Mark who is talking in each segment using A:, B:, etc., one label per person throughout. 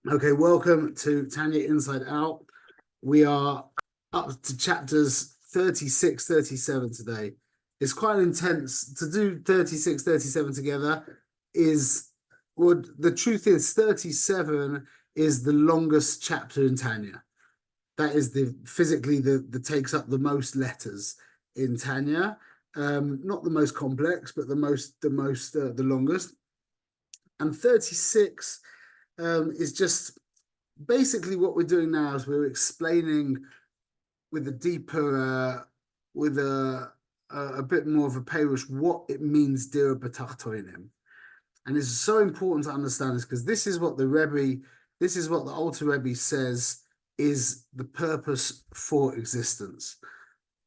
A: Okay, welcome to Tanya Inside Out. We are up to chapters 36, 37 today. It's quite intense to do 36, 37 together. Well, the truth is 37 is the longest chapter in Tanya. That is physically the takes up the most letters in Tanya. Not the most complex, but the longest. And 36 is just basically what we're doing now is we're explaining with a deeper with a bit more of a payrush what it means Dira b'tachtoinim. And it's so important to understand this because this is what the Alter Rebbe says is the purpose for existence.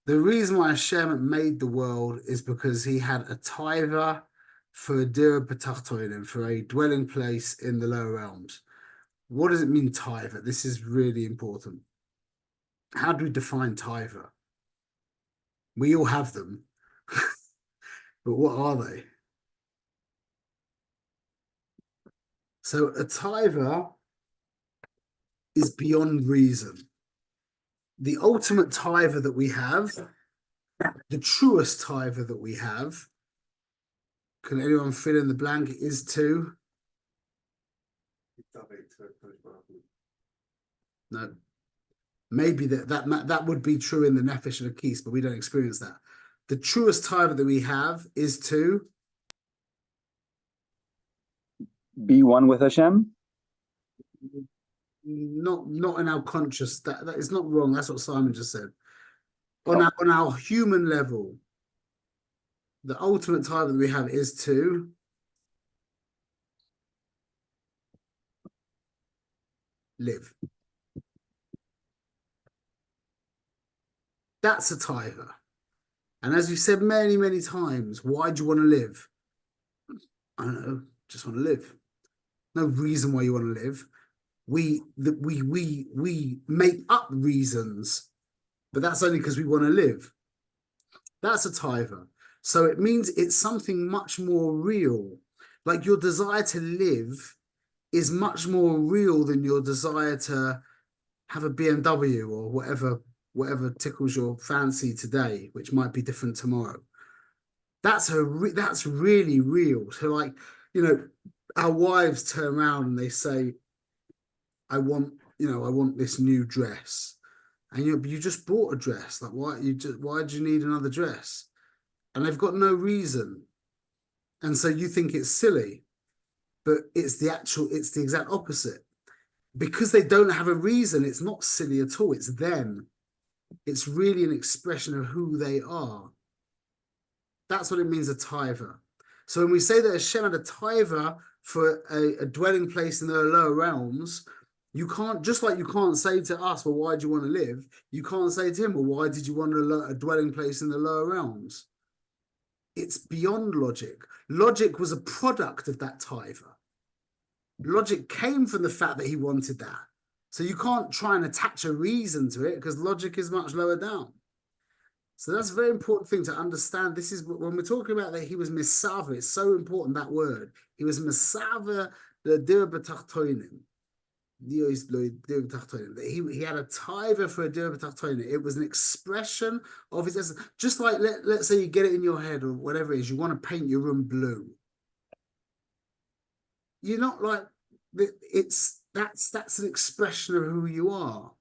A: The reason why Hashem made the world is because he had a taiva for a Dira b'tachtoinim, for a dwelling place in the lower realms. What does it mean, taiva? This is really important. How do we define taiva? We all have them, but what are they? So a taiva is beyond reason. The ultimate taiva that we have, the truest taiva that we have, can anyone fill in the blank, is to? No. Maybe that would be true in the Nefesh and Akis, but we don't experience that. The truest taiva that we have is to
B: be one with Hashem.
A: Not in our conscious. That is not wrong. That's what Simon just said. On our human level, the ultimate taiva that we have is to live. That's a taiva. And as we've said many, many times, why do you want to live? I don't know, just want to live. No reason why you want to live. We make up reasons, but that's only because we want to live. That's a taiva. So it means it's something much more real. Like your desire to live is much more real than your desire to have a BMW or whatever tickles your fancy today, which might be different tomorrow. That's really real. So like, our wives turn around and they say, I want this new dress. And you just bought a dress. Like why do you need another dress? And they've got no reason. And so you think it's silly, but it's the exact opposite. Because they don't have a reason, it's not silly at all. It's them. It's really an expression of who they are. That's what it means, a taiva. So when we say that Hashem had a taiva for a dwelling place in the lower realms, you can't, just like you can't say to us, well, why do you want to live? You can't say to him, well, why did you want a dwelling place in the lower realms? It's beyond logic. Logic was a product of that taiva. Logic came from the fact that he wanted that. So you can't try and attach a reason to it because logic is much lower down. So that's a very important thing to understand. This is when we're talking about that he was misava. It's so important, that word. He was misava the Dira b'tachtoinim. He had a taiva for a Dira b'tachtoinim. It was an expression of his essence. Just like let's say you get it in your head or whatever it is, you want to paint your room blue. You're not like that's an expression of who you are,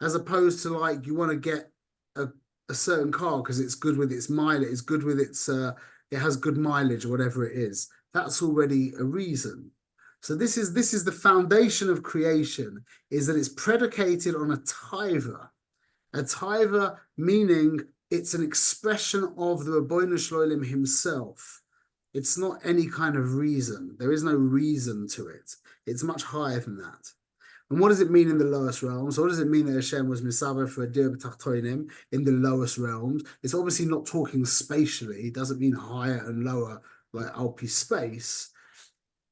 A: as opposed to like you want to get a certain car because it's good with its mileage, it's good with its it has good mileage or whatever it is. That's already a reason. So this is the foundation of creation, is that it's predicated on a taiva. A taiva meaning it's an expression of the Ribbono Shel Olam himself. It's not any kind of reason. There is no reason to it. It's much higher than that. And what does it mean in the lowest realms? What does it mean that Hashem was misava for a Dira b'tachtoinim in the lowest realms? It's obviously not talking spatially. It doesn't mean higher and lower like Alpi space.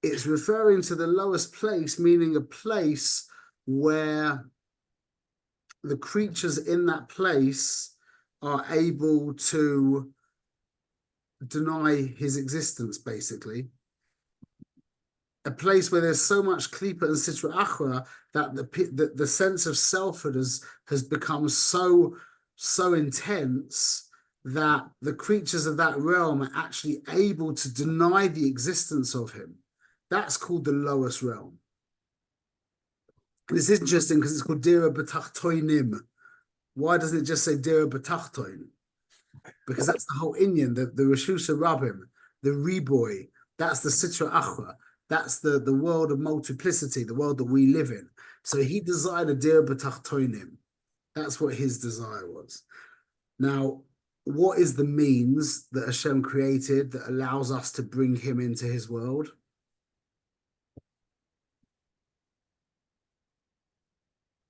A: It's referring to the lowest place, meaning a place where the creatures in that place are able to deny his existence, basically. a place where there's so much klipa and sitra achra that the sense of selfhood has become so intense that the creatures of that realm are actually able to deny the existence of him. That's called the lowest realm. And it's interesting because it's called Dira B'tachtoinim. Why doesn't it just say Dira B'tachtoin? Because that's the whole Inyan, the Rishusha Rabim, the Reboy, that's the Sitra Achra, that's the world of multiplicity, the world that we live in. So he desired a Dira B'tachtoinim. That's what his desire was. Now, what is the means that Hashem created that allows us to bring him into his world?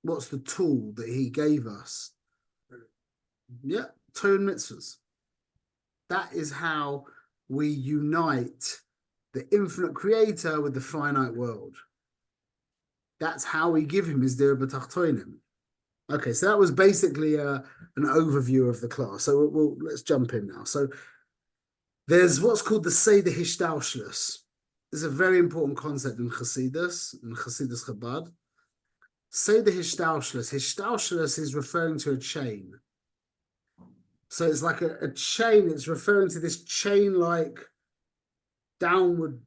A: What's the tool that he gave us? Yeah, Torah and mitzvahs. That is how we unite the infinite creator with the finite world. That's how we give him his Dira B'tachtoinim. Okay, so that was basically an overview of the class. So let's jump in now. So there's what's called the Seder Hishtalshlus. This is a very important concept in Chassidus Chabad. Seder Hishtalshlus. Hishtalshlus is referring to a chain. So it's like a chain. It's referring to this chain-like downward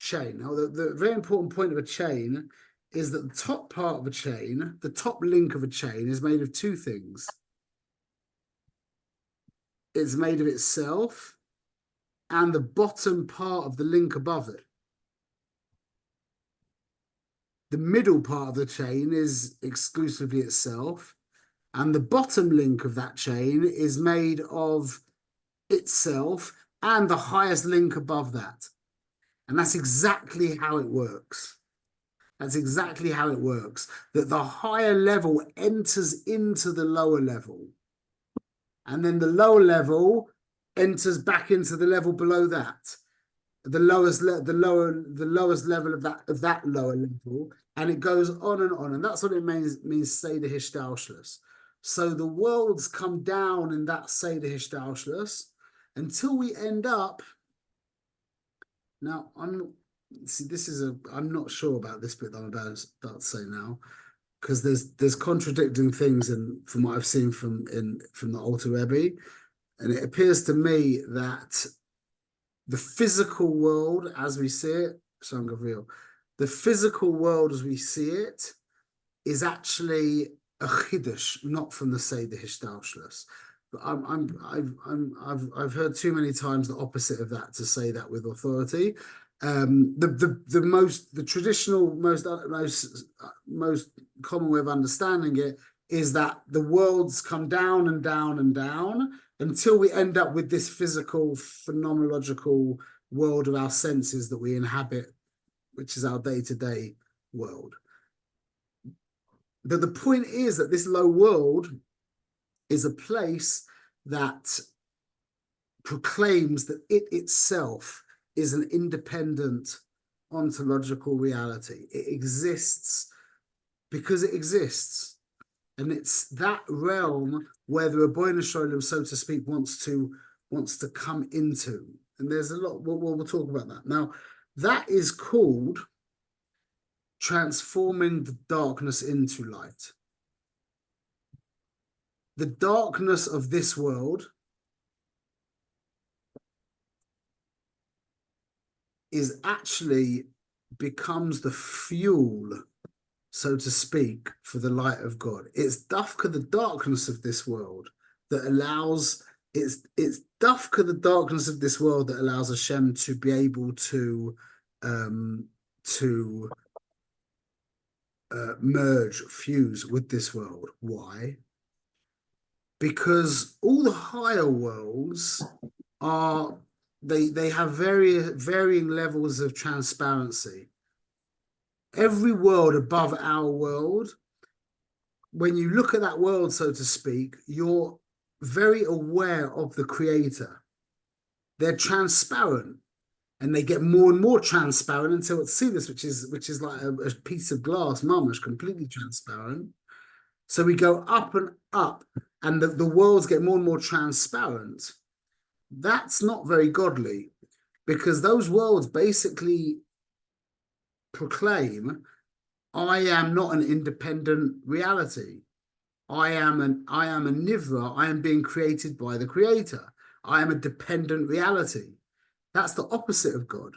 A: chain. Now, the very important point of a chain is that the top part of a chain, the top link of a chain, is made of two things. It's made of itself and the bottom part of the link above it. The middle part of the chain is exclusively itself, and the bottom link of that chain is made of itself and the highest link above that. And that's exactly how it works. That's exactly how it works. That the higher level enters into the lower level. And then the lower level enters back into the level below that. The lowest level of that lower level. And it goes on and on. And that's what it means Seder Hishtalshlus. So the worlds come down in that Seder Hishtalshlus until we end up. Now, I'm not sure about this bit that I'm about to say now, because there's contradicting things from what I've seen from the Alter Rebbe, and it appears to me that the physical world as we see it, Shan Gavril, the physical world as we see it is actually a chiddush, not from the Seder Hishtalshlus. But I've heard too many times the opposite of that to say that with authority. The traditional most common way of understanding it is that the worlds come down and down and down until we end up with this physical phenomenological world of our senses that we inhabit, which is our day-to-day world. But the point is that this low world is a place that proclaims that it itself is an independent ontological reality. It exists because it exists. And it's that realm where the Rabbeinu Sholem, so to speak, wants to come into. And there's a lot, we'll talk about that. Now, that is called transforming the darkness into light. The darkness of this world becomes the fuel, so to speak, for the light of God. It's dafka the darkness of this world that allows dafka the darkness of this world that allows Hashem to be able to merge, fuse with this world. Why? Because all the higher worlds they have varying levels of transparency. Every world above our world, when you look at that world, so to speak, you're very aware of the creator. They're transparent, and they get more and more transparent until it's seamless, which is like a piece of glass, mamash, completely transparent. So we go up and up, and the worlds get more and more transparent. That's not very godly, because those worlds basically proclaim, I am not an independent reality. I am a nivra. I am being created by the creator. I am a dependent reality. That's the opposite of God.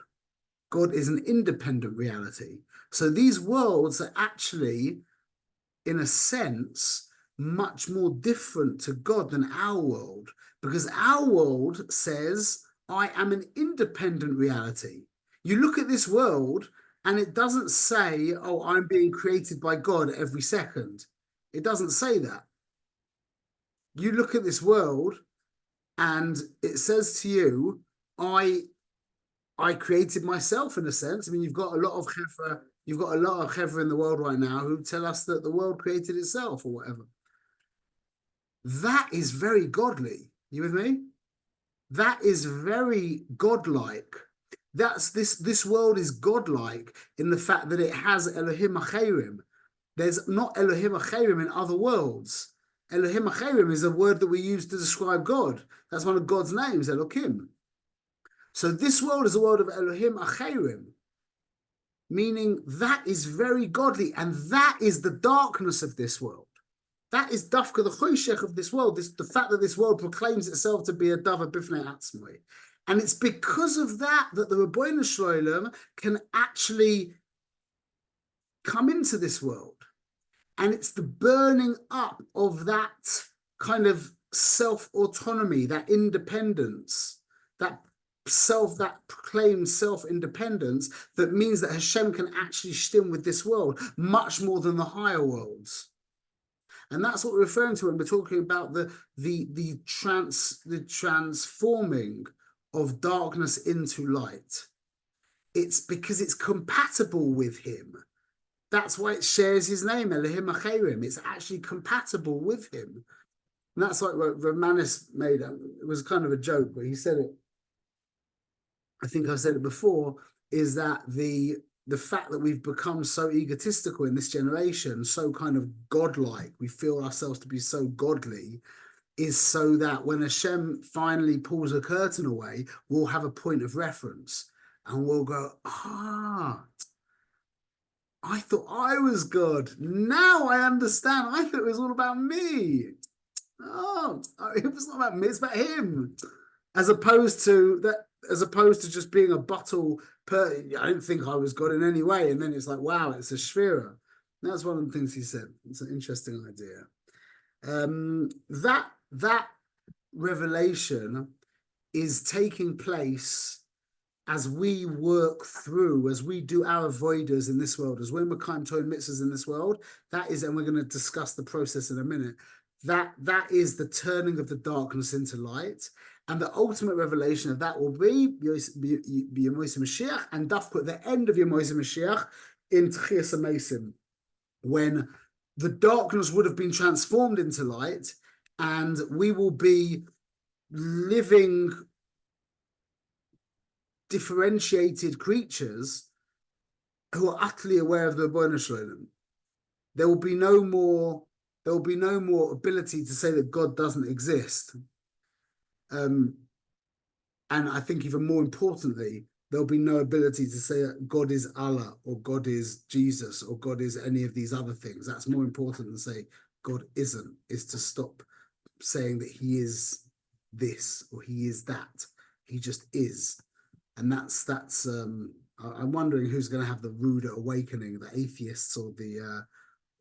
A: God is an independent reality. So these worlds are actually, in a sense, much more different to God than our world, because our world says, I am an independent reality. You look at this world and it doesn't say, oh, I'm being created by God every second. It doesn't say that. You look at this world and it says to you, I created myself, in a sense. I mean, you've got a lot of chevra in the world right now who tell us that the world created itself or whatever. That is very godly. You with me? That is very godlike. This world is godlike in the fact that it has Elohim Acherim. There's not Elohim Acherim in other worlds. Elohim Acherim is a word that we use to describe God. That's one of God's names, Elohim. So this world is a world of Elohim Acherim, meaning that is very godly, and that is the darkness of this world. That is dafka, the choshech of this world, the fact that this world proclaims itself to be a davar bifnei atzmai. And it's because of that that the Ribbono Shel Olam can actually come into this world. And it's the burning up of that kind of self-autonomy, that independence, that proclaimed self-independence, that means that Hashem can actually stim with this world much more than the higher worlds. And that's what we're referring to when we're talking about the transforming of darkness into light. It's because it's compatible with him. That's why it shares his name, Elohim Acherim. It's actually compatible with him. And that's like what Ramanis made. It was kind of a joke, but he said it. I think I've said it before, is that the fact that we've become so egotistical in this generation, so kind of godlike, we feel ourselves to be so godly, is so that when Hashem finally pulls a curtain away, we'll have a point of reference and we'll go, I thought I was God. Now I understand. I thought it was all about me. Oh, it was not about me, it's about him. As opposed to just being a bottle I didn't think I was God in any way. And then it's like, wow, it's a shvira. That's one of the things he said. It's an interesting idea. That revelation is taking place as we work through, as we do our avoiders in this world, as we're Mekayim Torah mitzvahs in this world. That is, and we're going to discuss the process in a minute. That is the turning of the darkness into light. And the ultimate revelation of that will be Yemosim Mashiach, and dafka at the end of Yemosim Mashiach in Tchias HaMesim, when the darkness would have been transformed into light, and we will be living differentiated creatures who are utterly aware of the Ribbono Shel Olam. There will be no more ability to say that God doesn't exist. And I think even more importantly, there'll be no ability to say that God is Allah or God is Jesus or God is any of these other things. That's more important than say God isn't, is to stop saying that he is this or he is that. He just is. And that's I'm wondering who's going to have the ruder awakening, the atheists or the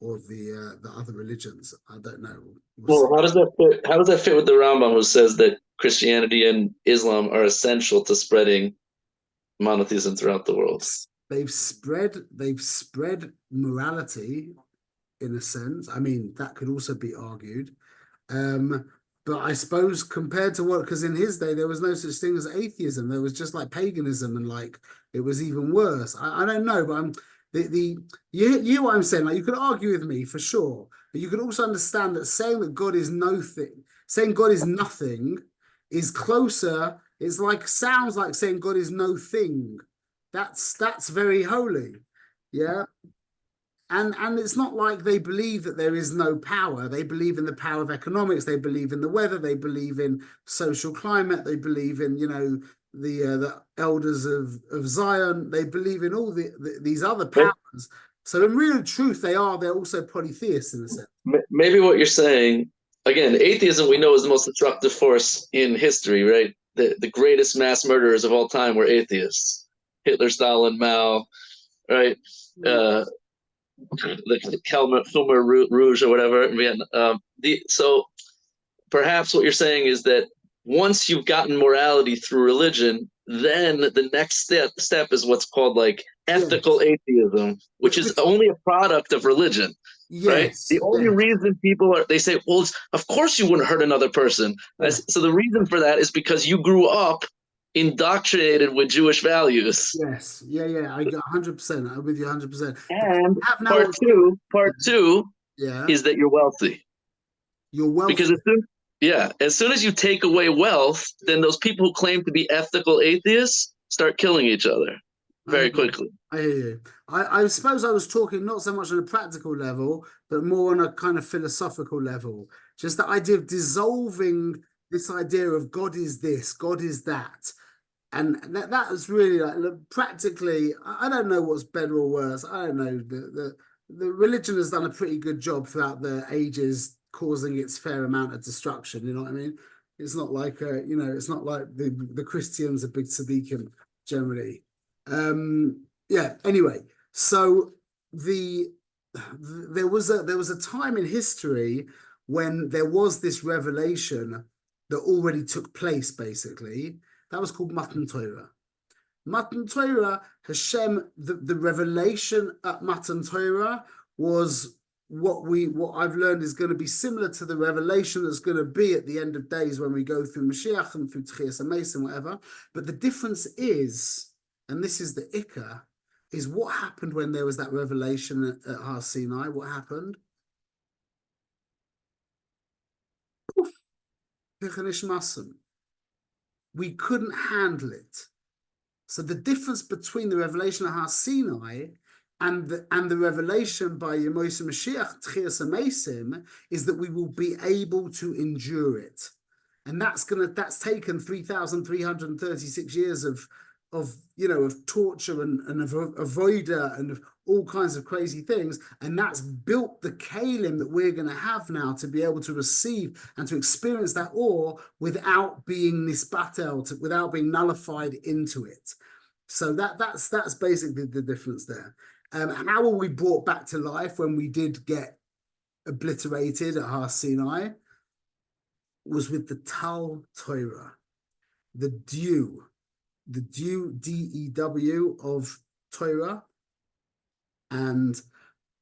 A: other religions. I don't know.
C: Well, how does that fit? How does that fit with the Rambam, who says that Christianity and Islam are essential to spreading monotheism throughout the world?
A: They've spread morality in a sense. I mean, that could also be argued. But I suppose compared to because in his day there was no such thing as atheism. There was just like paganism, and like it was even worse. I don't know, but you hear what I'm saying? Like, you could argue with me for sure, but you could also understand that saying that God is saying God is nothing is closer. It's like, sounds like saying God is no thing. That's very holy. Yeah. And it's not like they believe that there is no power. They believe in the power of economics. They believe in the weather. They believe in social climate. They believe in, the elders of Zion. They believe in all these other powers. So in real truth, they're also polytheists in a sense.
C: Maybe what you're saying, again, atheism we know is the most destructive force in history, right? The greatest mass murderers of all time were atheists. Hitler, Stalin, Mao, right? The Khmer Rouge or whatever in Vietnam. So perhaps what you're saying is that once you've gotten morality through religion, then the next step is what's called like ethical atheism, which is only a product of religion. Right? The only reason they say, well, of course you wouldn't hurt another person. So the reason for that is because you grew up indoctrinated with Jewish values.
A: Yes. Yeah. I got 100%. I'm with you 100%.
C: And part two is that you're wealthy.
A: You're wealthy.
C: Because as soon as you take away wealth, then those people who claim to be ethical atheists start killing each other very quickly.
A: I hear you. I suppose I was talking not so much on a practical level, but more on a kind of philosophical level. Just the idea of dissolving this idea of God is this, God is that. And that is really like, practically, I don't know what's better or worse. I don't know. The religion has done a pretty good job throughout the ages, causing its fair amount of destruction. You know what I mean? It's not like it's not like the Christians are big tzaddikim generally. Anyway, so there was a time in history when there was this revelation that already took place. Basically, that was called Matan Torah. Matan Torah, Hashem, the revelation at Matan Torah was what I've learned is going to be similar to the revelation that's going to be at the end of days when we go through Mashiach and through Tchias HaMeis and whatever. But the difference is, and this is the Ikka, is what happened when there was that revelation at Har Sinai. What happened? We couldn't handle it. So the difference between the revelation at Har Sinai and the revelation by Yemos Mashiach, Tchias HaMesim, is that we will be able to endure it. And that's taken 3,336 years of torture and of avoida and of all kinds of crazy things, and that's built the kalim that we're going to have now to be able to receive and to experience that awe without being nisbatel, without being nullified into it. So that's basically the difference there. How were we brought back to life when we did get obliterated at Har Sinai? Was with the Tal Torah, the dew, D-E-W of Torah. And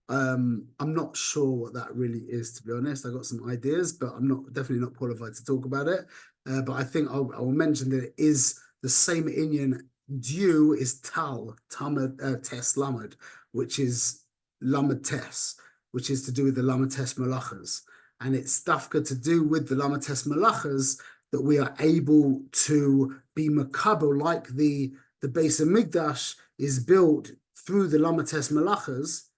A: I'm not sure what that really is, to be honest. I got some ideas, but I'm definitely not qualified to talk about it. But I think I will mention that it is the same Inyan. Dew is Tal, Tes Lamed, which is Lamed Tes, which is to do with the Lamed Tes Malachas. And it's dafka to do with the Lamed Tes Malachas that we are able to be makabel, like the Beis HaMikdash is built through the Lamed Tes Malachas,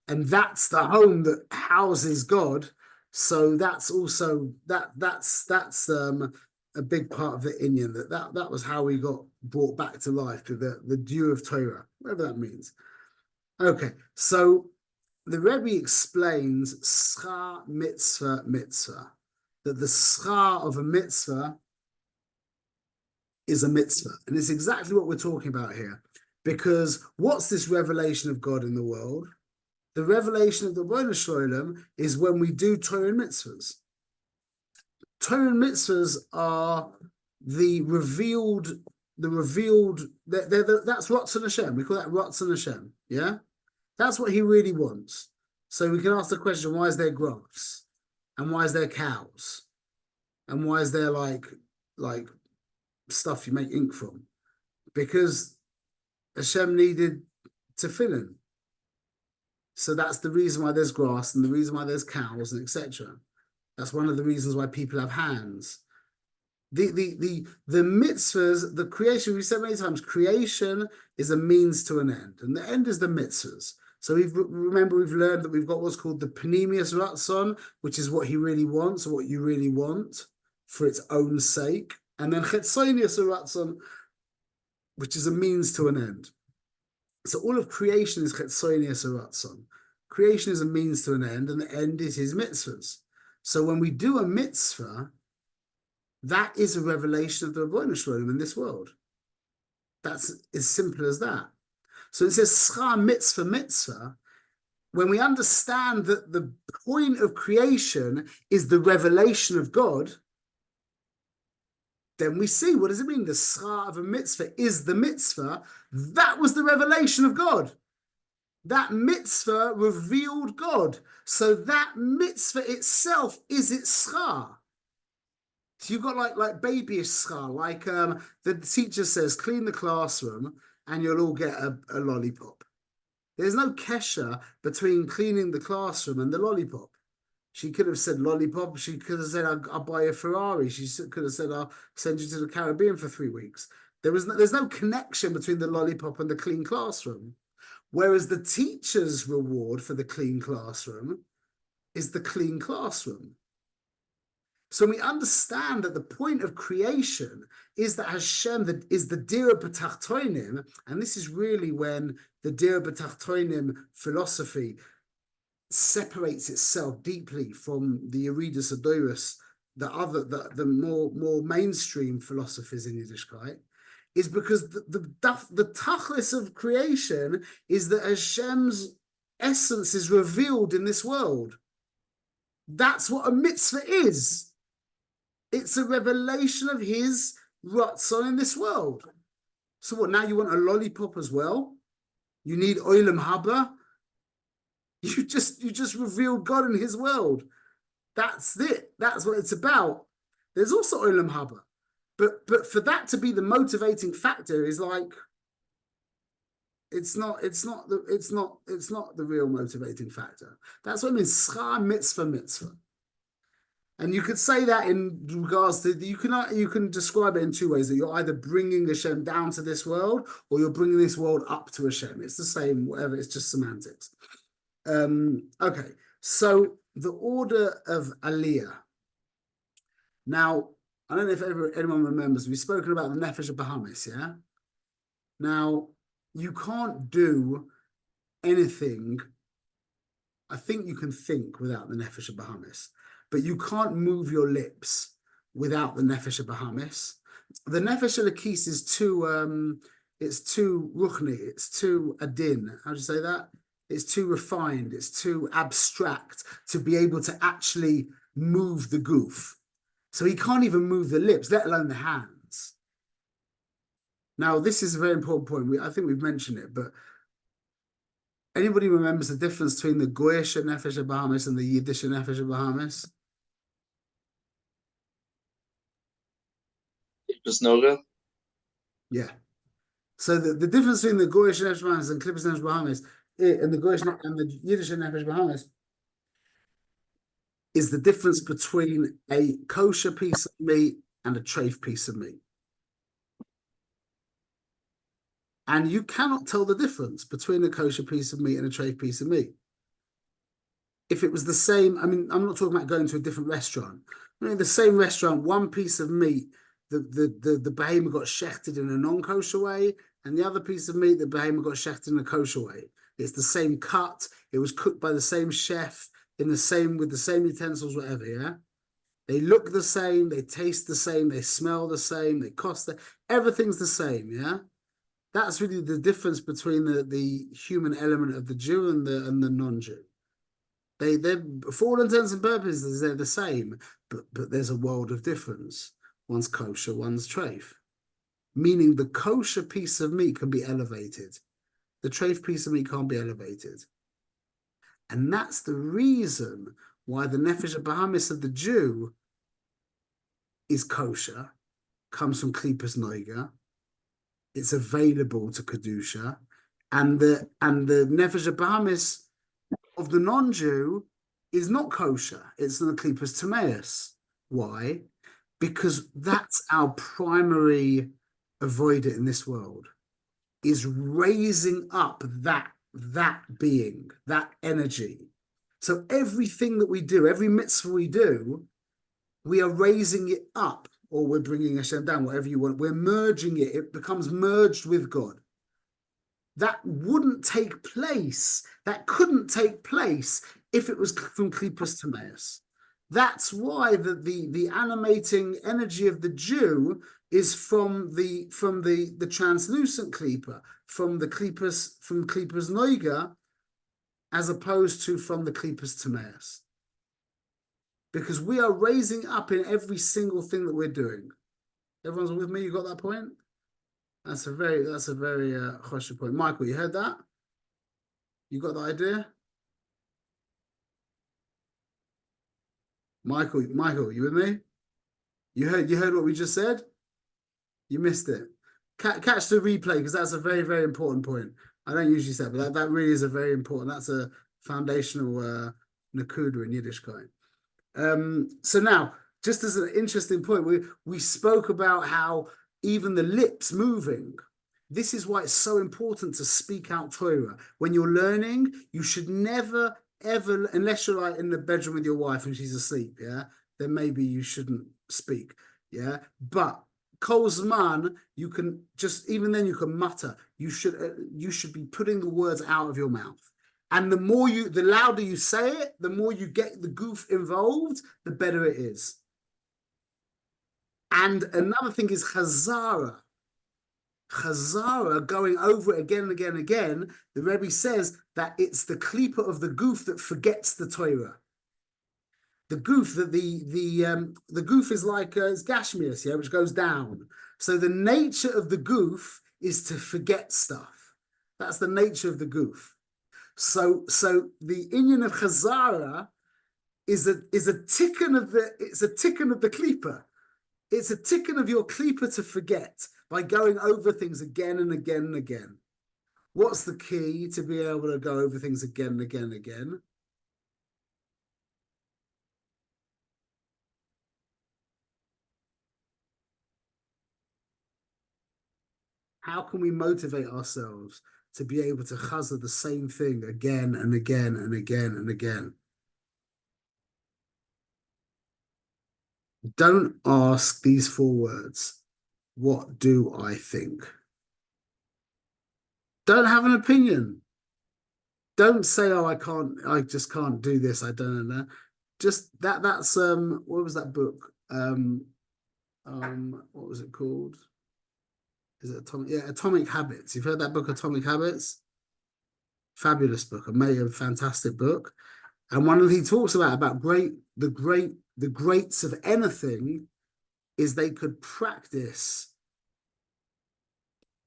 A: and that's the home that houses God. So that's also that's a big part of the Inyan, that was how we got brought back to life, to the dew of Torah, whatever that means. Okay, so the Rebbe explains schar mitzvah, that the schar of a mitzvah is a mitzvah. And it's exactly what we're talking about here. Because what's this revelation of God in the world? The revelation of the Ribono Shel Olam is when we do Torah and mitzvahs. Torah and mitzvahs are the revealed, that's Ratzon Hashem. We call that Ratzon Hashem, yeah? That's what he really wants. So we can ask the question, why is there grass? And why is there cows? And why is there like stuff you make ink from? Because Hashem needed tefillin. So that's the reason why there's grass and the reason why there's cows and etc. That's one of the reasons why people have hands. The mitzvahs, the creation, we said many times, creation is a means to an end, and the end is the mitzvahs. So we've learned that we've got what's called the Panemius Ratzon, which is what he really wants, or what you really want for its own sake. And then Chetzonius Ratzon, which is a means to an end. So all of creation is chetzonius aratzon. Creation is a means to an end, and the end is his mitzvahs. So when we do a mitzvah, that is a revelation of the Rebbeinu Shalom in this world. That's as simple as that. So it says schar mitzvah mitzvah. When we understand that the point of creation is the revelation of God, then we see, what does it mean? The schar of a mitzvah is the mitzvah. That was the revelation of God. That mitzvah revealed God. So that mitzvah itself is its schar. So you've got like babyish schar, like the teacher says, clean the classroom and you'll all get a lollipop. There's no kesher between cleaning the classroom and the lollipop. She could have said lollipop. She could have said, I'll buy a Ferrari. She could have said, I'll send you to the Caribbean for 3 weeks. There's no connection between the lollipop and the clean classroom. Whereas the teacher's reward for the clean classroom is the clean classroom. So we understand that the point of creation is that Hashem is the Dira b'tachtonim, and this is really when the Dira b'tachtonim philosophy separates itself deeply from the Yeridus Adoros, the more mainstream philosophies in Yiddishkeit, is because the tachlis of creation is that Hashem's essence is revealed in this world. That's what a mitzvah is. It's a revelation of his ratzon in this world. So what, now you want a lollipop as well? You need olam haba? You just revealed God in his world. That's it. That's what it's about. There's also olam haba. But for that to be the motivating factor is like, it's not the real motivating factor. That's what I mean. Schar mitzvah mitzvah. And you could say that in regards to, you can describe it in two ways, that you're either bringing Hashem down to this world or you're bringing this world up to Hashem. It's the same, whatever, it's just semantics. Okay, so the order of Aliyah. Now, I don't know if anyone remembers, we've spoken about the Nefesh of Bahamis, yeah? Now, you can't do anything, I think you can think without the Nefesh of Bahamis, but you can't move your lips without the Nefesh of Bahamis. The Nefesh of Lakis is too, it's too ruchni, it's too adin. How do you say that? It's too refined, it's too abstract to be able to actually move the goof. So he can't even move the lips, let alone the hands. Now, this is a very important point. I think we've mentioned it, but anybody remembers the difference between the Goyish Nefesh of Bahamis and the Yiddish Nefesh of Bahamis?
C: Just Noga?
A: Yeah. So the difference between the Goyish Nefesh of Bahamis and Klippus Nefesh of Bahamis and the Goyish and the Yiddish Nefesh of Bahamis is the difference between a kosher piece of meat and a treif piece of meat. And you cannot tell the difference between a kosher piece of meat and a treif piece of meat. If it was the same, I mean, I'm not talking about going to a different restaurant. I mean, the same restaurant, one piece of meat, the behemoth got shechted in a non-kosher way, and the other piece of meat, the behemoth got shechted in a kosher way. It's the same cut. It was cooked by the same chef with the same utensils, whatever. Yeah, they look the same, they taste the same, they smell the same, they cost everything's the same. Yeah, that's really the difference between the human element of the Jew and the non-Jew. They're for all intents and purposes they're the same, but there's a world of difference. One's kosher, one's treif. Meaning the kosher piece of meat can be elevated. The treif piece of meat can't be elevated. And that's the reason why the Nefesh of Bahamis of the Jew is kosher, comes from Klippus Noiga. It's available to Kedusha. And the Nefesh of Bahamis of the non-Jew is not kosher. It's the Klippus Tameus. Why? Because that's our primary avoider in this world, is raising up that being, that energy. So everything that we do, every mitzvah we do, we are raising it up. or we're bringing Hashem down, whatever you want. We're merging it. It becomes merged with God. That wouldn't take place. That couldn't take place if it was from Klipos to Meis. That's why the animating energy of the Jew is from the translucent klipa, from Klipos Noiga, as opposed to from the Klipos to Meis. Because we are raising up in every single thing that we're doing. Everyone's with me? You got that point? That's a very choshev point. Michael, you heard that? You got the idea? Michael, you with me? You heard what we just said? You missed it. Catch the replay, because that's a very, very important point. I don't usually say it, but that really is a very important, that's a foundational nakuda in Yiddishkeit. So now, just as an interesting point, we spoke about how even the lips moving. This is why it's so important to speak out Torah. When you're learning, you should never, ever, unless you're like in the bedroom with your wife and she's asleep, yeah, then maybe you shouldn't speak, yeah. But Kol Zman, you can just, even then you can mutter. You should be putting the words out of your mouth. And the louder you say it, the more you get the goof involved, the better it is. And another thing is chazara. Chazara, going over it again and again and again. The Rebbe says that it's the klipa of the goof that forgets the Torah. The goof, the goof is like it's gashmias, yeah, which goes down. So the nature of the goof is to forget stuff. That's the nature of the goof. So the inyan of chazara is a tikkun of the klipa. It's a tikkun of your klipa to forget by going over things again and again and again. What's the key to be able to go over things again and again and again? How can we motivate ourselves to be able to chazar the same thing again and again and again and again? Don't ask these 4 words. What do I think? Don't have an opinion. Don't say, oh, I just can't do this. I don't know. Just that's what was that book? What was it called? Is it Atomic Habits? You've heard that book, Atomic Habits? Fabulous book, amazing, fantastic book. And one of he talks about the greats of anything is they could practice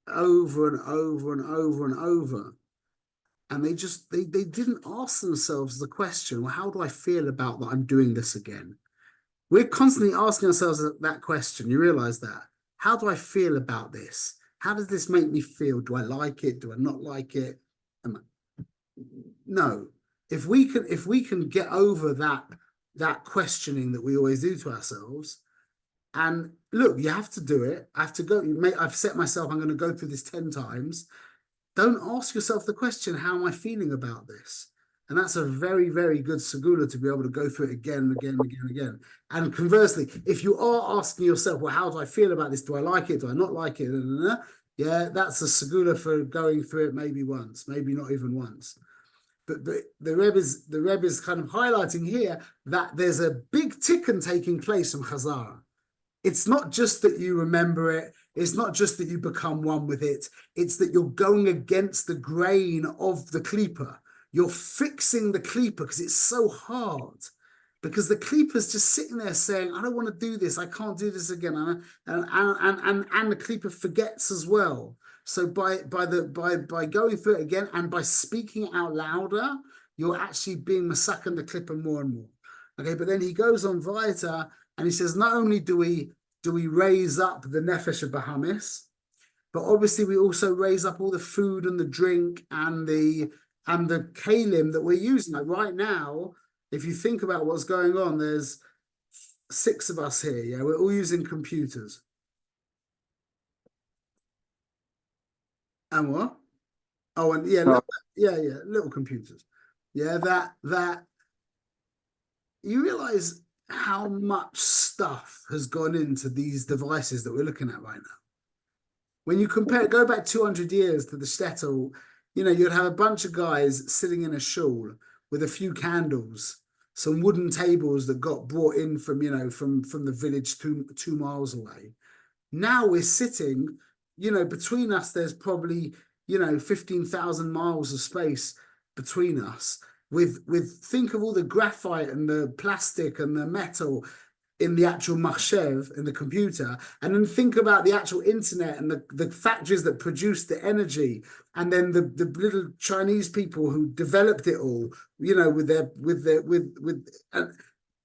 A: over and over and over and over. And they didn't ask themselves the question, well, how do I feel about that I'm doing this again? We're constantly asking ourselves that question. You realize that? How do I feel about this? How does this make me feel? Do I like it? Do I not like it? No. If we can get over that questioning that we always do to ourselves, and look, you have to do it. I have to go. I've set myself, I'm going to go through this 10 times. Don't ask yourself the question, how am I feeling about this? And that's a very, very good segula to be able to go through it again and again and again and again. And conversely, if you are asking yourself, well, how do I feel about this? Do I like it? Do I not like it? Yeah, that's a segula for going through it maybe once, maybe not even once. But the Rebbe is kind of highlighting here that there's a big tikkun taking place from Chazara. It's not just that you remember it. It's not just that you become one with it. It's that you're going against the grain of the klipa. You're fixing the klipa because it's so hard. Because the klipa's just sitting there saying, I don't want to do this. I can't do this again. And the klipa forgets as well. So by going through it again and by speaking out louder, you're actually being masakan the klipa more and more. Okay, but then he goes on weiter and he says, not only do we raise up the nefesh of Bahamis, but obviously we also raise up all the food and the drink and the kalim that we're using. Like right now, if you think about what's going on, there's 6 of us here. Yeah, we're all using computers. And what? Oh, and yeah, little computers. Yeah, that you realize how much stuff has gone into these devices that we're looking at right now. When you compare, go back 200 years to the shtetl, you'd have a bunch of guys sitting in a shul with a few candles, some wooden tables that got brought in from, from the village 2 miles away. Now we're sitting, between us, there's probably, 15,000 miles of space between us. Think of all the graphite and the plastic and the metal in the actual mahshev, in the computer, and then think about the actual internet and the factories that produce the energy, and then the little Chinese people who developed it all, and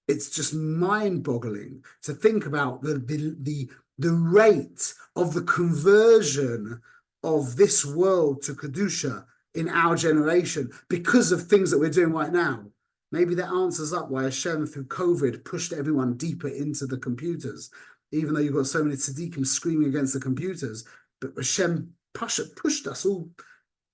A: it's just mind-boggling to think about the rate of the conversion of this world to Kedusha in our generation because of things that we're doing right now. Maybe that answers up why Hashem, through COVID, pushed everyone deeper into the computers, even though you've got so many tzaddikim screaming against the computers. But Hashem pushed us all,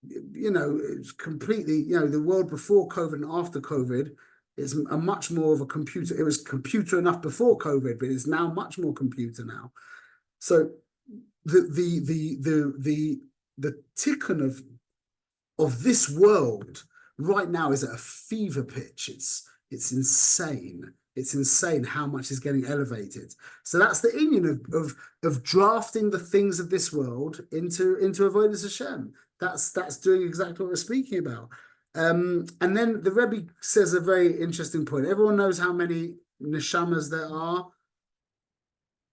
A: it's completely, the world before COVID and after COVID is a much more of a computer. It was computer enough before COVID, but it's now much more computer now. So the tikkun of this world right now is at a fever pitch. It's insane. It's insane how much is getting elevated. So that's the union of drafting the things of this world into avodas Hashem. That's doing exactly what we're speaking about. And then the Rebbe says a very interesting point. Everyone knows how many neshamas there are.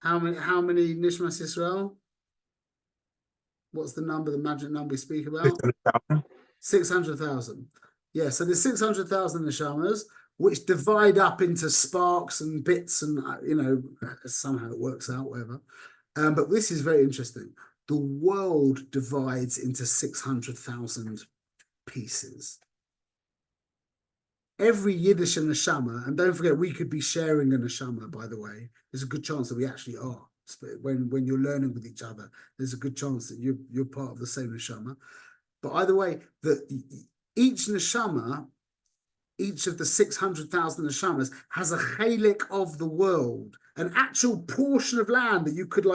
A: How many nishmas Yisrael? What's the number, the magic number we speak about? 600,000. Yeah, so there's 600,000 neshamas, which divide up into sparks and bits, and somehow it works out, whatever. But this is very interesting. The world divides into 600,000 pieces. Every Yiddish neshama, and don't forget, we could be sharing a neshama, by the way. There's a good chance that we actually are. When you're learning with each other, there's a good chance that you're part of the same neshama. But either way, each neshama, each of the 600,000 neshamas has a chelik of the world, an actual portion of land that you could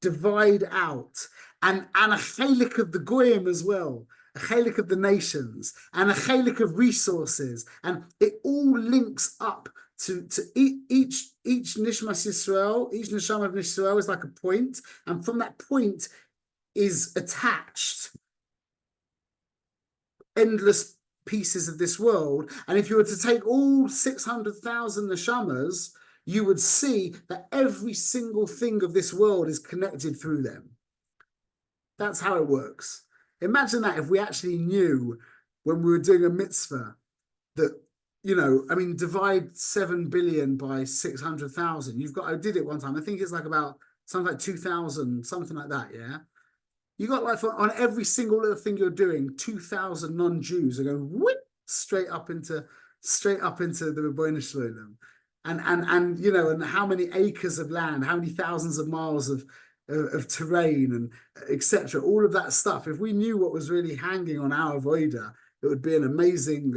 A: divide out, and a chelik of the goyim as well, a chelik of the nations, and a chelik of resources, and it all links up to each nishmas Yisrael, each neshama of Yisrael is like a point, and from that point is attached endless pieces of this world. And if you were to take all 600,000 neshamas, you would see that every single thing of this world is connected through them. That's how it works. Imagine that if we actually knew when we were doing a mitzvah that, divide 7 billion by 600,000. I did it one time. I think it's something like 2,000, something like that, yeah? You got on every single little thing you're doing, 2,000 non-Jews are going whoop, straight up into the Rebbeinu Shalom. And how many acres of land, how many thousands of miles of terrain, and etc. All of that stuff. If we knew what was really hanging on our avoda, it would be an amazing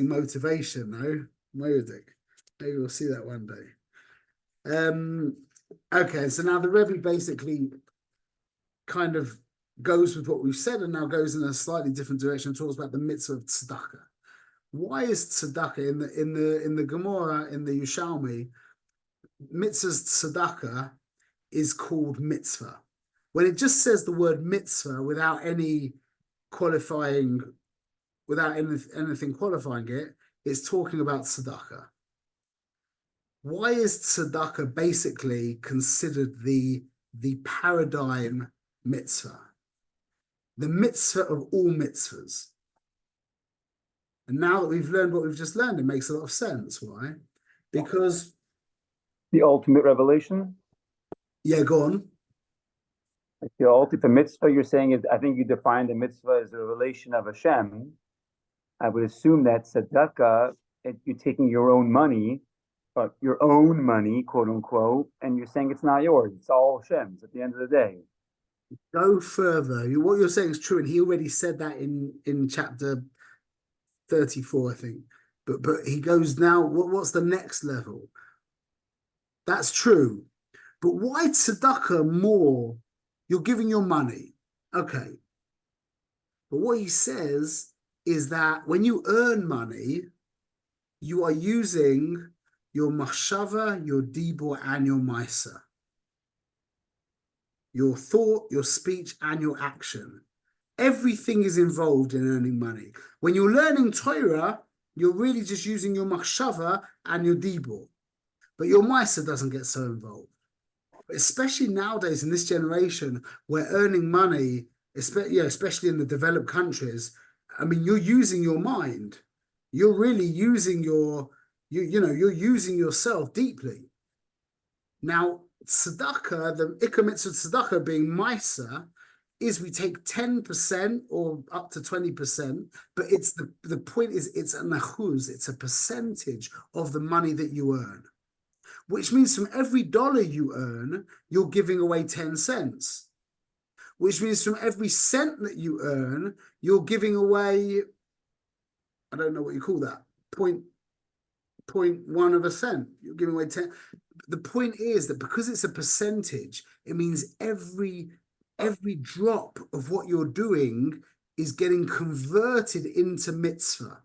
A: motivation. No, maybe we'll see that one day. Okay, so now the Rebbe basically kind of goes with what we've said, and now goes in a slightly different direction and talks about the mitzvah of tzedakah. Why is tzedakah in the Gemara, in the Yushalmi, mitzvah's tzedakah is called mitzvah? When it just says the word mitzvah without any qualifying, without anything qualifying it, it's talking about tzedakah. Why is tzedakah basically considered the paradigm mitzvah, the mitzvah of all mitzvahs? And now that we've learned what we've just learned, it makes a lot of sense. Why? Because
B: the ultimate revelation.
A: Yeah, go on.
B: The ultimate mitzvah you're saying is, I think you define the mitzvah as a relation of Hashem. I would assume that tzedakah, you're taking your own money, quote unquote, and you're saying it's not yours. It's all Hashem's at the end of the day.
A: Go further. What you're saying is true, and he already said that in chapter 34, I think. But he goes, now what's the next level? That's true. But why tzedakah more? You're giving your money. Okay. But what he says is that when you earn money, you are using your machshava, your dibur, and your maisa. Your thought, your speech, and your action. Everything is involved in earning money. When you're learning Torah, you're really just using your machshava and your dibur. But your maisa doesn't get so involved. Especially nowadays in this generation, where earning money, especially in the developed countries, I mean, you're using your mind. You're really using you're using yourself deeply. Now, tzedakah, the ikar mitzvah tzedakah being maisa, is we take 10% or up to 20%, but it's the point is it's an achuz, it's a percentage of the money that you earn. Which means from every dollar you earn, you're giving away 10 cents. Which means from every cent that you earn, you're giving away, I don't know what you call that, 0.1 of a cent. You're giving away 10. The point is that because it's a percentage, it means every drop of what you're doing is getting converted into mitzvah.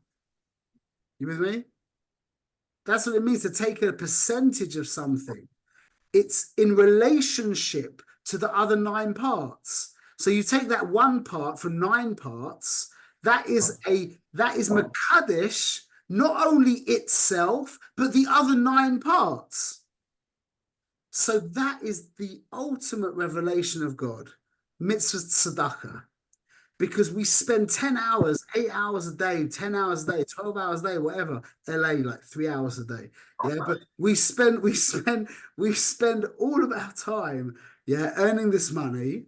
A: You with me? That's what it means to take a percentage of something. It's in relationship to the other 9 parts. So you take that one part from 9 parts, that is Mekadesh, not only itself, but the other 9 parts. So that is the ultimate revelation of God, mitzvah tzedakah. Because we spend 10 hours, 8 hours a day, 10 hours a day, 12 hours a day, whatever. LA, like 3 hours a day. Yeah, but we spend all of our time, yeah, earning this money.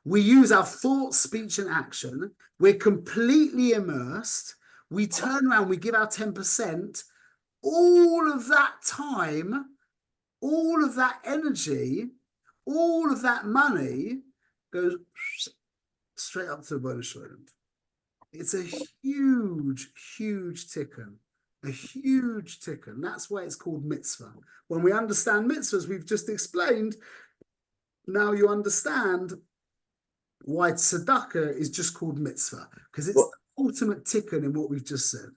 A: We use our thought, speech, and action. We're completely immersed. We turn around, we give our 10%. All of that time, all of that energy, all of that money goes straight up to the bonus shloim. It's a huge, huge tikkun. A huge tikkun. That's why it's called mitzvah. When we understand mitzvahs, we've just explained, now you understand why tzedakah is just called mitzvah. Because it's the ultimate tikkun in what we've just said.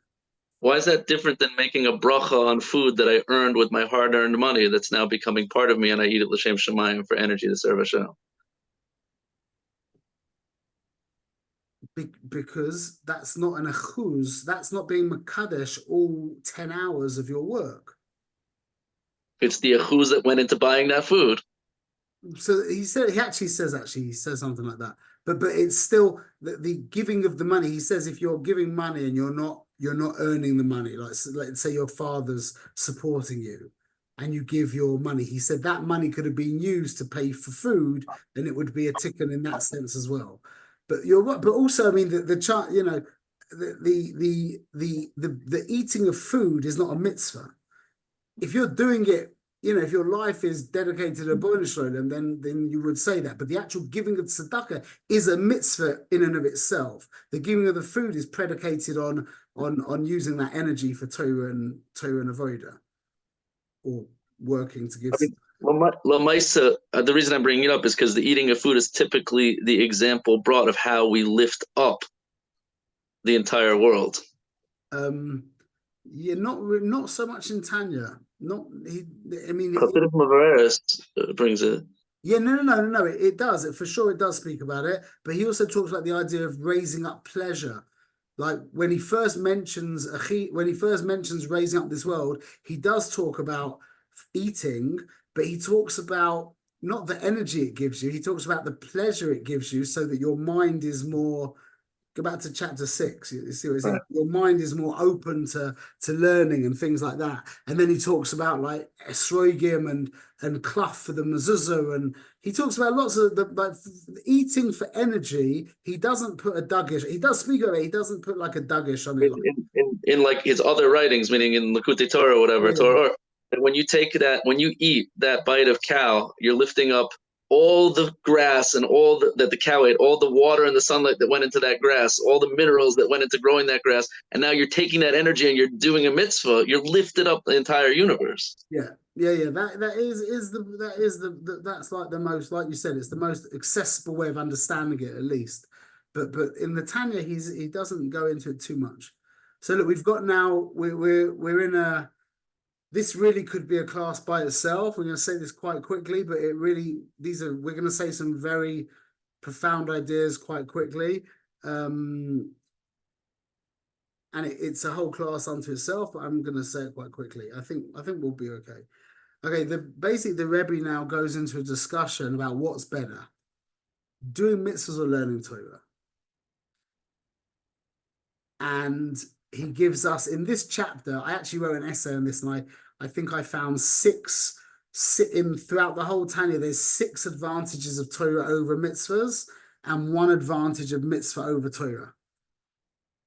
C: Why is that different than making a bracha on food that I earned with my hard-earned money that's now becoming part of me and I eat it l'shem shamayim for energy to serve Hashem?
A: Because that's not an achuz, that's not being mekadesh all 10 hours of your work.
C: It's the achuz that went into buying that food.
A: So he says something like that. But it's still the giving of the money. He says if you're giving money and you're not earning the money, like let's say your father's supporting you and you give your money. He said that money could have been used to pay for food, and it would be a tikkun in that sense as well. But you're right. But also, I mean, the eating of food is not a mitzvah. If you're doing it, if your life is dedicated to bonus shloim, then you would say that. But the actual giving of tzedakah is a mitzvah in and of itself. The giving of the food is predicated on using that energy for Torah and avodah, or working to give.
C: Lamaisa, the reason I'm bringing it up is because the eating of food is typically the example brought of how we lift up the entire world.
A: Yeah, not so much in Tanya.
C: Chassidus Mavares brings it.
A: Yeah, no. It does. For sure, it does speak about it. But he also talks about the idea of raising up pleasure. Like when he first mentions raising up this world, he does talk about eating, but he talks about not the energy it gives you. He talks about the pleasure it gives you, so that your mind is more. Go back to chapter 6. You see what he's saying? Your mind is more open to learning and things like that. And then he talks about like esrogim and clough for the mezuzah, and he talks about lots of eating for energy. He doesn't put a dagish. He does speak of it. He doesn't put like a dagish on it.
C: In like his other writings, meaning in Likutei Torah or whatever, when you eat that bite of cow, you're lifting up all the grass and that the cow ate, all the water and the sunlight that went into that grass, all the minerals that went into growing that grass, and now you're taking that energy and you're doing a mitzvah. You're lifted up the entire universe.
A: Yeah. That's like the most, like you said, it's the most accessible way of understanding it, at least. But in the Tanya, he doesn't go into it too much. So look, we've got now we're in a. This really could be a class by itself. We're going to say this quite quickly, but we're going to say some very profound ideas quite quickly. And it's a whole class unto itself, but I'm going to say it quite quickly. I think we'll be okay. Okay, basically the Rebbe now goes into a discussion about what's better, doing mitzvahs or learning Torah. And he gives us, in this chapter, I actually wrote an essay on this, and I think I found throughout the whole Tanya, there's 6 advantages of Torah over mitzvahs and 1 advantage of mitzvah over Torah.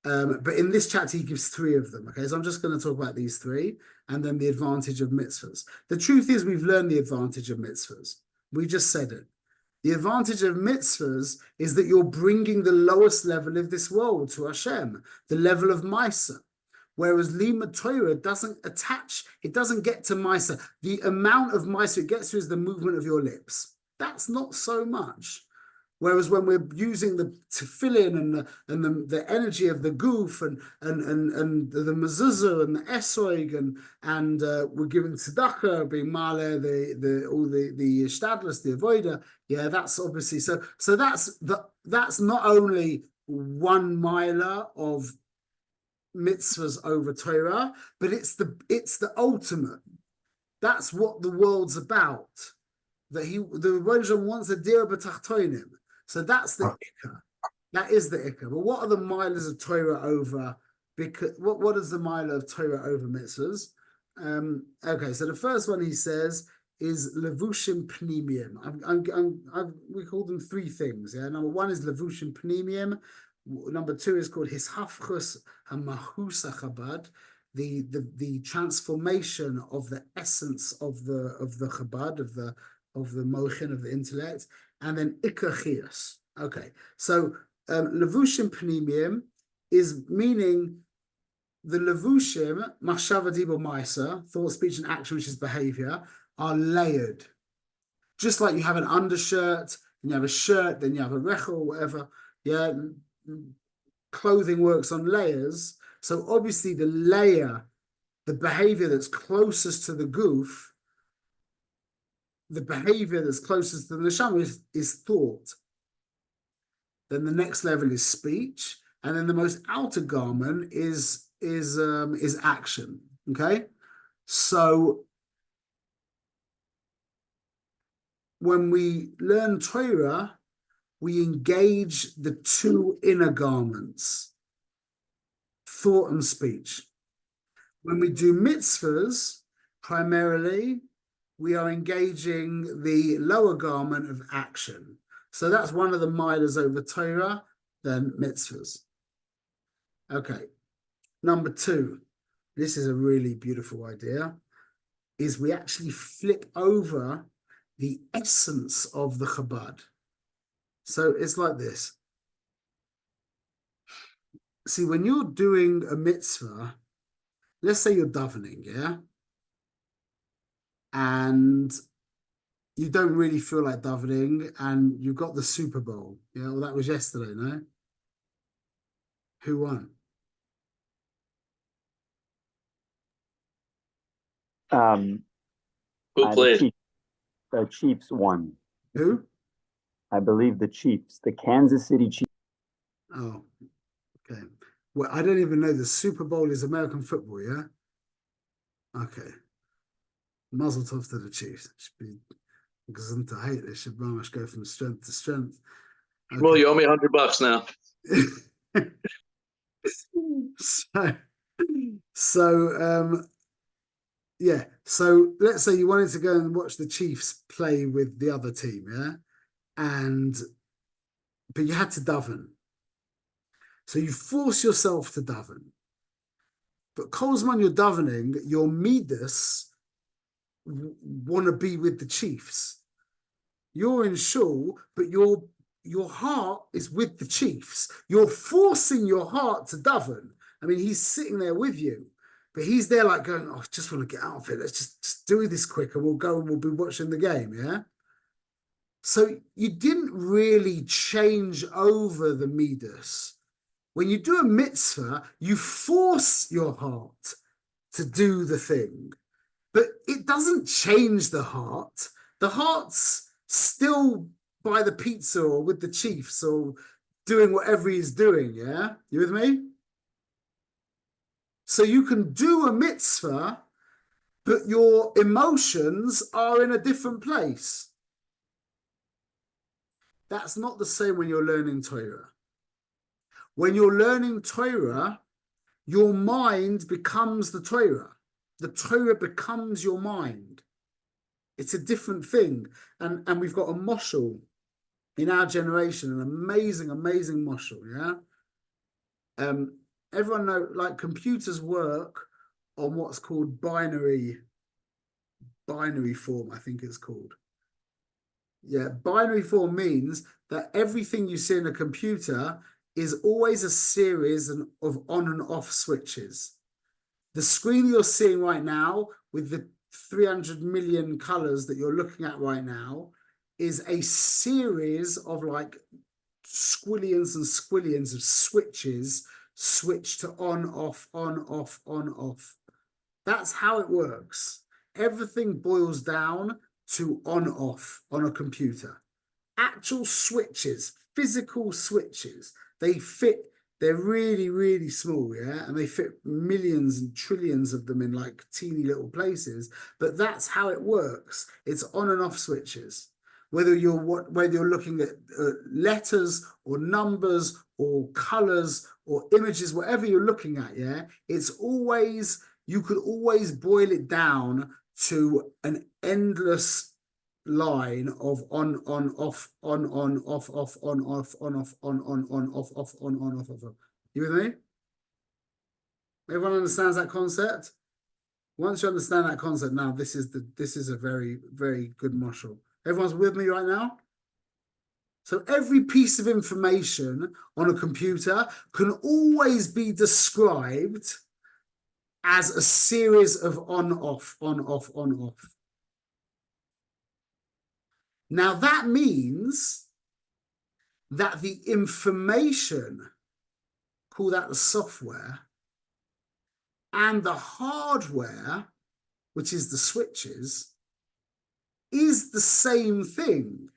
A: But in this chapter, he gives 3 of them. Okay, so I'm just going to talk about these 3 and then the advantage of mitzvahs. The truth is, we've learned the advantage of mitzvahs. We just said it. The advantage of mitzvahs is that you're bringing the lowest level of this world to Hashem, the level of Maisa. Whereas Lima Torah doesn't get to Maisa. The amount of Maisa it gets to is the movement of your lips. That's not so much. Whereas when we're using the tefillin and the energy of the goof and the mezuzah and the esrog and we're giving tzedakah, being male, the shtadlus, the avoida, yeah, that's obviously so that's not only 1 milah of mitzvahs over Torah, but it's the ultimate. That's what the world's about. The Rebbeinu wants a Dira b'tachtonim. So that's the ikka. That is the ikka. But what are the milas of Torah over? Because what is the milah of Torah over mitzvahs? Okay, so the first one he says is levushim pnimiyim. We call them 3 things. Yeah, number 1 is levushim pnimiyim. Number 2 is called hishafchus hamahus Chabad, the transformation of the essence of the Chabad, of the mochin, of the intellect, and then ikachias. Okay, so levushim pnimiyim is meaning the levushim, machshava dibur ma'isa, thought, speech, and action, which is behavior, are layered. Just like you have an undershirt, and you have a shirt, then you have a rechel, whatever. Yeah, clothing works on layers. So obviously the layer, the behavior that's closest to the goof, the behavior that's closest to the neshama is thought. Then the next level is speech, and then the most outer garment is action. Okay, so when we learn Torah, we engage the 2 inner garments, thought and speech. When we do mitzvahs, primarily, we are engaging the lower garment of action. So that's one of the milas over Torah, then mitzvahs. Okay, number 2, this is a really beautiful idea, is we actually flip over the essence of the Chabad. So it's like this. See, when you're doing a mitzvah, let's say you're davening, yeah? And you don't really feel like davening, and you've got the Super Bowl. Yeah, well, that was yesterday, no? Who won?
C: Who played?
B: The Chiefs won.
A: Who?
B: I believe the Chiefs, the Kansas City Chiefs.
A: Oh, okay. Well, I don't even know the Super Bowl is American football, yeah? Okay. Mazel tov to the Chiefs. It should be gesund to hate. They should very much go from strength to strength. Okay.
C: Well, you owe me $100 now.
A: Yeah. So let's say you wanted to go and watch the Chiefs play with the other team, yeah? But you had to daven. So you force yourself to daven. But Kolzman, you're davening, your midas want to be with the Chiefs. You're in shul, but your heart is with the chiefs. You're forcing your heart to daven. I mean, he's sitting there with you, but he's there like going, "Oh, I just want to get out of it. Let's just do this quick, and we'll go and we'll be watching the game." Yeah. So you didn't really change over the midas. When you do a mitzvah, you force your heart to do the thing, but it doesn't change the heart. The heart's still by the pizza or with the Chiefs or doing whatever he's doing. Yeah, you with me? So you can do a mitzvah, but your emotions are in a different place. That's not the same when you're learning Torah. When you're learning Torah, your mind becomes the Torah. The Torah becomes your mind. It's a different thing. And we've got a moshel in our generation, an amazing, amazing moshel, yeah? Everyone knows, like, computers work on what's called binary form, I think it's called. Yeah, binary form means that everything you see in a computer is always a series of on and off switches. The screen you're seeing right now with the 300 million colors that you're looking at right now is a series of like squillions and squillions of switches switched to on, off, on, off, on, off. That's how it works. Everything boils down to on, off on a computer. Actual switches, physical switches, they're really, really small, yeah? And they fit millions and trillions of them in like teeny little places, but that's how it works. It's on and off switches. Whether you're looking at letters or numbers or colors or images, whatever you're looking at, yeah, it's always, you could always boil it down to an endless line of on, off, on, off, off, on, off, on, off, on, off, off, on, off, off. You with me? Everyone understands that concept? Once you understand that concept, now this is a very, very good marshal. Everyone's with me right now? So every piece of information on a computer can always be described as a series of on, off, on, off, on, off. Now that means that the information, call that the software, and the hardware, which is the switches, is the same thing.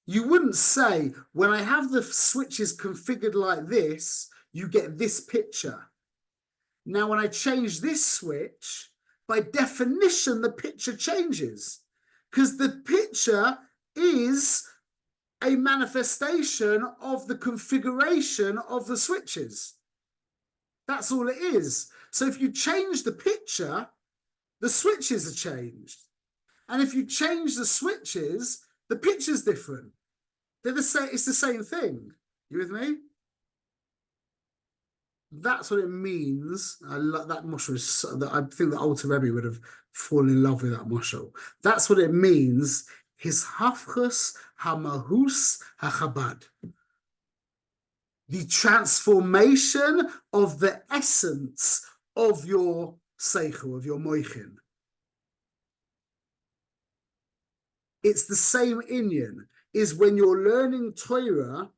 A: You wouldn't say, when I have the switches configured like this, you get this picture. Now, when I change this switch, by definition, the picture changes, because the picture is a manifestation of the configuration of the switches. That's all it is. So if you change the picture, the switches are changed. And if you change the switches, the picture's different. They're the same, it's the same thing. You with me? That's what it means. I love that moshel. I think the Alter Rebbe would have fallen in love with that moshel. That's what it means. His hafchus hamahus hachabad. The transformation of the essence of your seichel, of your moichin. It's the same inyan, is when you're learning Torah,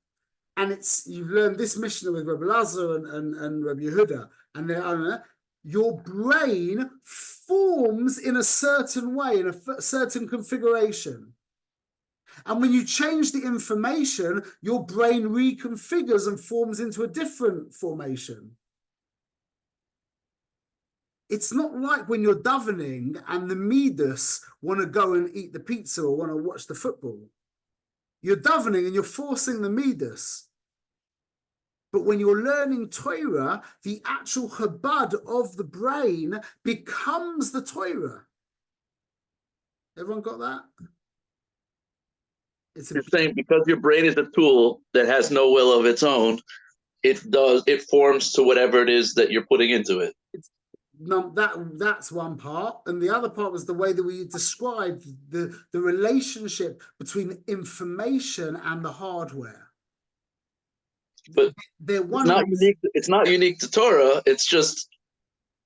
A: and you've learned this Mishnah with Rabbi Lazar and Rabbi Yehuda, and your brain forms in a certain way, in a certain configuration. And when you change the information, your brain reconfigures and forms into a different formation. It's not like when you're davening and the midas want to go and eat the pizza or want to watch the football. You're davening and you're forcing the midas. But when you're learning Torah, the actual chabad of the brain becomes the Torah. Everyone got that?
C: You're saying because your brain is a tool that has no will of its own, it forms to whatever it is that you're putting into it.
A: that's one part, and the other part was the way that we described the relationship between information and the hardware.
C: But
A: They're
C: it's
A: one
C: not
A: and
C: unique. It's not unique to Torah. It's just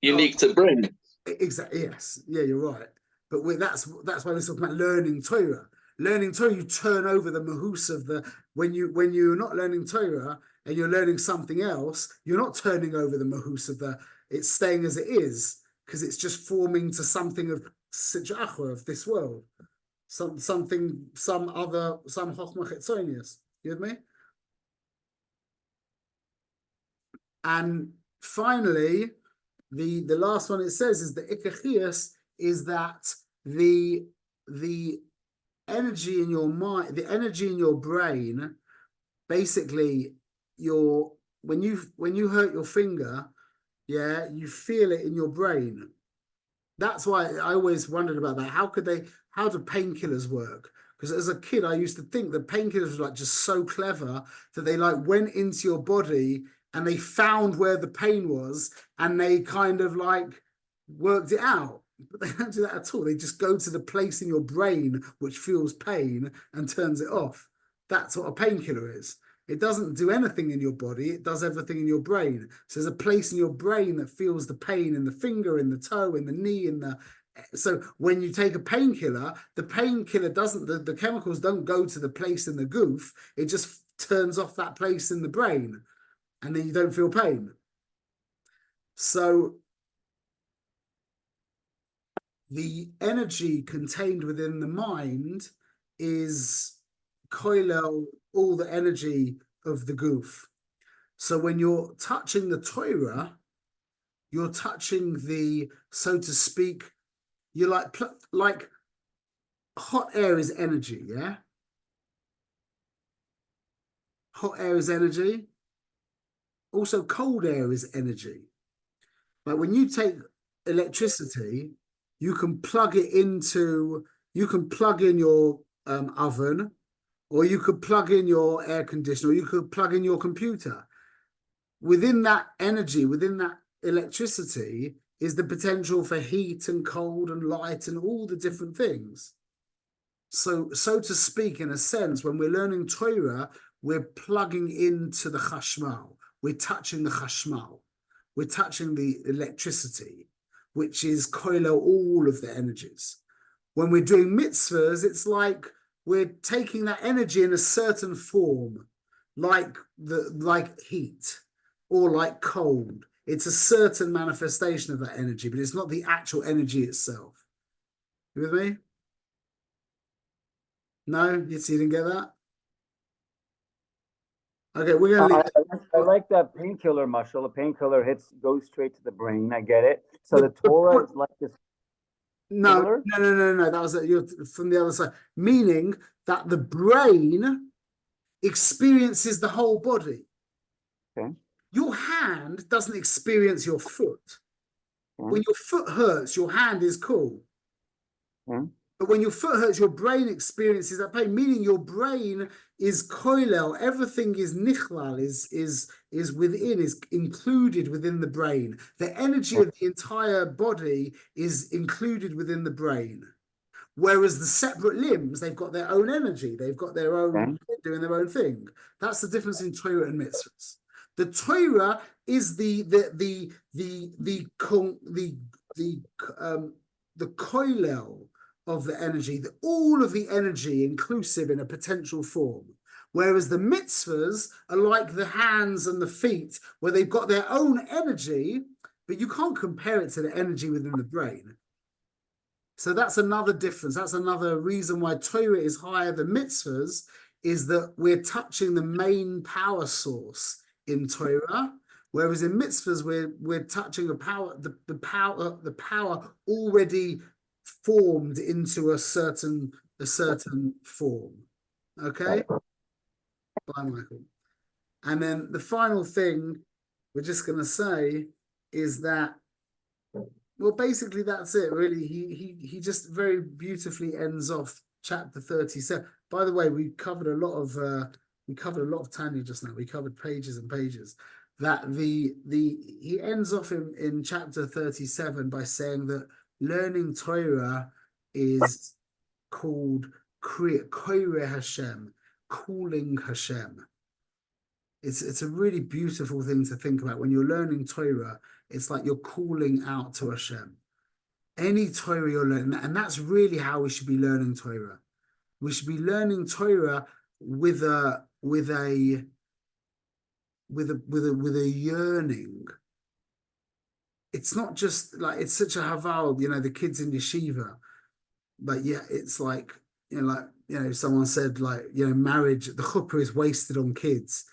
C: unique to brain.
A: exactly. Yes, yeah, you're right. But that's why we're talking about learning Torah. Learning Torah, you turn over the mahus of the when you're not learning Torah and you're learning something else, you're not turning over the mahus of the. It's staying as it is because it's just forming to something of sidracha of this world, some chochmah chetzonius. You with me? And finally, the last one it says is the ikachias is that the energy in your mind, the energy in your brain, basically when you hurt your finger, yeah, you feel it in your brain. That's why I always wondered about that. How do painkillers work? Because as a kid, I used to think that painkillers were like just so clever that they like went into your body and they found where the pain was and they kind of like worked it out. But they don't do that at all. They just go to the place in your brain which feels pain and turns it off. That's what a painkiller is. It doesn't do anything in your body. It does everything in your brain. So there's a place in your brain that feels the pain in the finger, in the toe, in the knee, in the. So when you take a painkiller, the painkiller doesn't, the chemicals don't go to the place in the goof. It just turns off that place in the brain and then you don't feel pain. So the energy contained within the mind is koilel, all the energy of the goof. So when you're touching the Torah, you're touching the, so to speak, you're like hot air is energy, yeah? Hot air is energy. Also, cold air is energy. Like when you take electricity, you can plug in your oven, or you could plug in your air conditioner, or you could plug in your computer. Within that energy, within that electricity, is the potential for heat and cold and light and all the different things. So to speak, in a sense, when we're learning Torah, we're plugging into the chashmal. We're touching the chashmal. We're touching the electricity, which is koilo all of the energies. When we're doing mitzvahs, it's like we're taking that energy in a certain form, like heat or like cold. It's a certain manifestation of that energy, but it's not the actual energy itself. You with me? No, you didn't get that? Okay, we're gonna leave.
B: I like that painkiller muscle. A painkiller goes straight to the brain. I get it. So the Torah is like this.
A: No. That was you're from the other side, meaning that the brain experiences the whole body.
B: Okay.
A: Your hand doesn't experience your foot. When your foot hurts, your hand is cool. But when your foot hurts, your brain experiences that pain, meaning your brain is koilel. Everything is nichlal, is within, is included within the brain. The energy of the entire body is included within the brain. Whereas the separate limbs, they've got their own energy. They've got their own doing their own thing. That's the difference in Torah and mitzvahs. The Torah is the koilel of the energy, all of the energy inclusive in a potential form. Whereas the mitzvahs are like the hands and the feet, where they've got their own energy, but you can't compare it to the energy within the brain. So that's another difference. That's another reason why Torah is higher than mitzvahs, is that we're touching the main power source in Torah, whereas in mitzvahs we're touching the power already formed into a certain form. Okay. Bye, Michael. And then the final thing we're just going to say is that, well, basically that's it. Really, he just very beautifully ends off chapter 37. By the way, we covered a lot of Tanya just now. We covered pages and pages. that he ends off in chapter 37 by saying that learning Torah is called Koire Hashem, calling Hashem. It's a really beautiful thing to think about. When you're learning Torah, it's like you're calling out to Hashem. Any Torah you're learning, and that's really how we should be learning Torah. We should be learning Torah with a yearning. It's not just like, it's such a haval, the kids in yeshiva. But yeah, it's like, someone said, like, marriage, the chuppah is wasted on kids.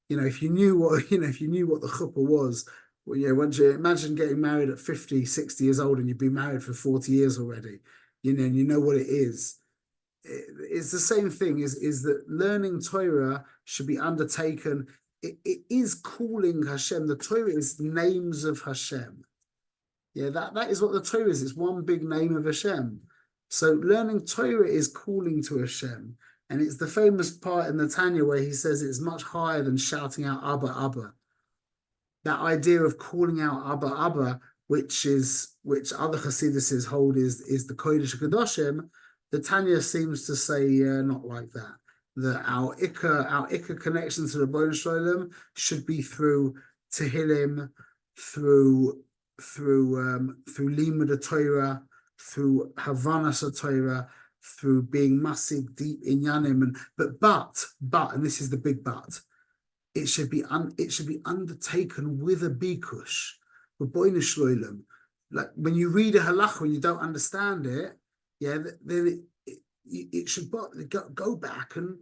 A: If you knew what, if you knew what the chuppah was, well, once you imagine getting married at 50, 60 years old, and you've been married for 40 years already, and you know what it is. It's the same thing, is that learning Torah should be undertaken. It is calling Hashem. The Torah is names of Hashem. Yeah, that is what the Torah is. It's one big name of Hashem. So learning Torah is calling to Hashem. And it's the famous part in the Tanya where he says it's much higher than shouting out Abba, Abba. That idea of calling out Abba, Abba, which other Chassiduses hold is the Kodesh HaKadoshim, the Tanya seems to say not like that. That our Ikka connection to the Rebbeinu Shalom should be through Tehillim, through Limud Torah, through Havanas Torah, through being masig deep in Yanim, but and this is the big but, it should be undertaken with a bikush, Rebbeinu Shalom. Like when you read a halacha and you don't understand it, then it should go back and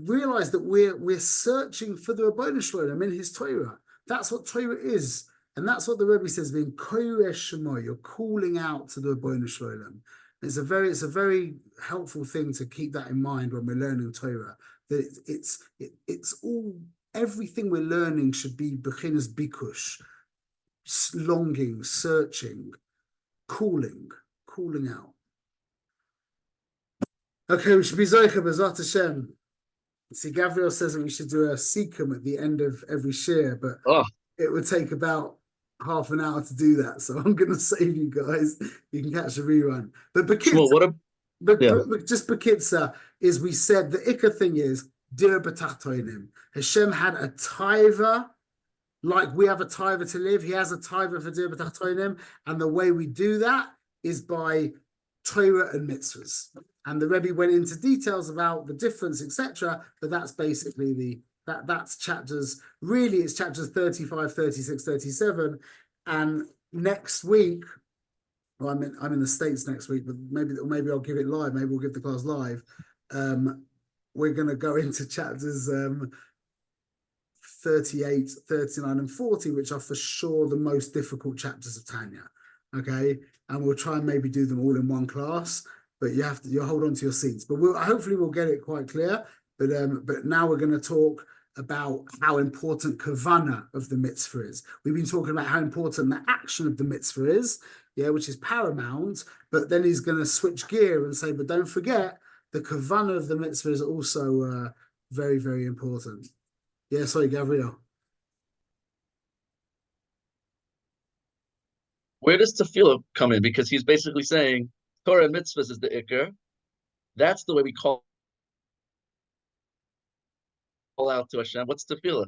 A: realize that we're searching for the Rebbeinu Shalom in his Torah. That's what Torah is, and that's what the Rebbe says. Being koresh shemo, you're calling out to the Rebbeinu Shalom. It's a very helpful thing to keep that in mind when we're learning Torah. That it's all, everything we're learning should be bechinas bikush, longing, searching, calling out. Okay, we should be zoicha b'ezrat Hashem. See, Gabriel says that we should do a sikkim at the end of every shir, but it would take about half an hour to do that. So I'm going to save you guys. You can catch a rerun. But just Bekitza is, we said the Ikka thing is Dira b'tachtonim. Hashem had a taiva, like we have a taiva to live. He has a taiva for Dira b'tachtonim, and the way we do that is by Torah and mitzvahs. And the Rebbe went into details about the difference, etc. But that's basically that's chapters. Really, it's chapters 35, 36, 37. And next week, well, I'm in the States next week, but maybe I'll give it live. Maybe we'll give the class live. We're going to go into chapters 38, 39, and 40, which are for sure the most difficult chapters of Tanya. Okay, and we'll try and maybe do them all in one class. But you'll hold on to your seats. But hopefully we'll get it quite clear. But now we're going to talk about how important kavana of the mitzvah is. We've been talking about how important the action of the mitzvah is, which is paramount. But then he's going to switch gear and say, but don't forget, the kavana of the mitzvah is also very, very important. Yeah, sorry, Gabriel.
C: Where does tefillah come in? Because he's basically saying Torah and mitzvahs is the ikr. That's the way we call out to Hashem. What's tefillah?